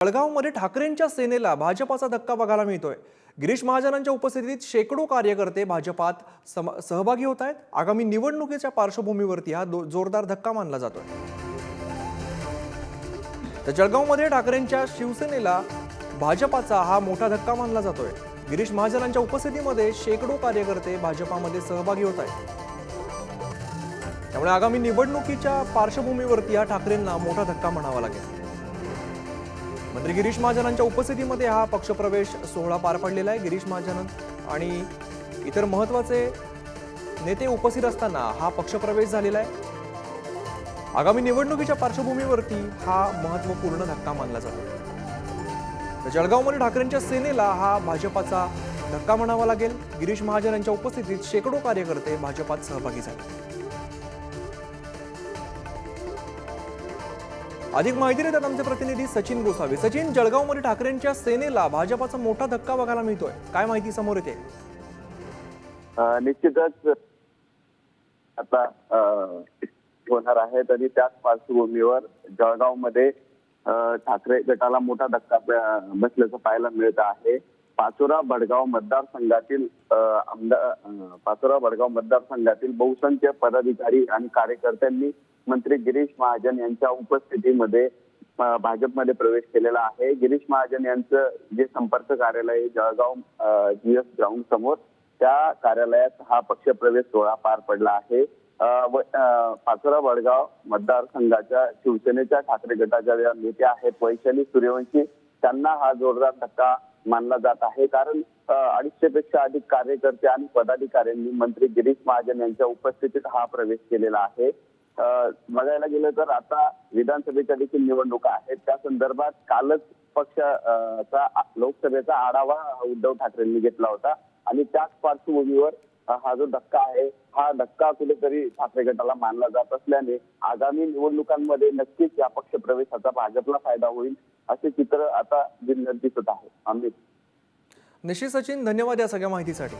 जळगावमध्ये ठाकरेंच्या सेनेला भाजपाचा धक्का बघायला मिळतोय। गिरीश महाजनांच्या उपस्थितीत शेकडो कार्यकर्ते भाजपात सहभागी होत आहेत। आगामी निवडणुकीच्या पार्श्वभूमीवरती हा जोरदार धक्का मानला जातोय। तर जळगावमध्ये ठाकरेंच्या शिवसेनेला भाजपाचा हा मोठा धक्का मानला जातोय। गिरीश महाजनांच्या उपस्थितीमध्ये शेकडो कार्यकर्ते भाजपामध्ये सहभागी होत आहेत। त्यामुळे आगामी निवडणुकीच्या पार्श्वभूमीवरती हा ठाकरेंना मोठा धक्का म्हणावा लागेल। मंत्री गिरीश महाजनांच्या उपस्थितीमध्ये हा पक्षप्रवेश सोहळा पार पडलेला आहे। गिरीश महाजन आणि इतर महत्त्वाचे नेते उपस्थित असताना हा पक्षप्रवेश झालेला आहे। आगामी निवडणुकीच्या पार्श्वभूमीवरती हा महत्त्वपूर्ण धक्का मानला जातो। तर जळगावमध्ये ठाकरेंच्या सेनेला हा भाजपाचा धक्का म्हणावा लागेल। गिरीश महाजन यांच्या उपस्थितीत शेकडो कार्यकर्ते भाजपात सहभागी झाले। अधिक माहिती देतात आमचे प्रतिनिधी सचिन गोसावी। सचिन, जळगावमध्ये ठाकरेंच्या सेनेला भाजपाचा मोठा धक्का बघायला मिळतोय, काय माहिती समोर येते? निश्चितच आता होणार आहेत आणि त्याच पार्श्वभूमीवर जळगावमध्ये ठाकरे गटाला मोठा धक्का बसल्याचं पाहायला मिळत आहे। पाचोरा भडगाव मतदारसंघातील बहुसंख्य पदाधिकारी आणि कार्यकर्त्यांनी मंत्री गिरीश महाजन यांच्या उपस्थितीमध्ये भाजपमध्ये प्रवेश केलेला आहे। गिरीश महाजन यांचं जे संपर्क कार्यालय जळगाव जीएस ग्राउंड समोर, त्या कार्यालयात हा पक्षप्रवेश सोहळा पार पडला आहे। पाचोरा भडगाव मतदारसंघाच्या शिवसेनेच्या ठाकरे गटाच्या ज्या नेत्या आहेत वैशाली सूर्यवंशी, त्यांना हा जोरदार धक्का मानला जात आहे। कारण 250 पेक्षा अधिक कार्यकर्ते आणि पदाधिकाऱ्यांनी मंत्री गिरीश महाजन यांच्या उपस्थितीत हा प्रवेश केलेला आहे। बघायला गेलं तर आता विधानसभेच्या देखील निवडणुका आहेत, त्या संदर्भात कालच पक्षाचा लोकसभेचा आढावा उद्धव ठाकरेंनी घेतला होता आणि त्याच पार्श्वभूमीवर हा जो धक्का आहे, हा धक्का कुठेतरी ठाकरे गटाला मानला जात असल्याने आगामी निवडणुकांमध्ये नक्कीच या पक्षप्रवेशाचा भाजपला फायदा होईल असे चित्र आता जिल्ह्यात दिसत आहे। अमित, निश्चित सचिन, धन्यवाद या सगळ्या माहितीसाठी।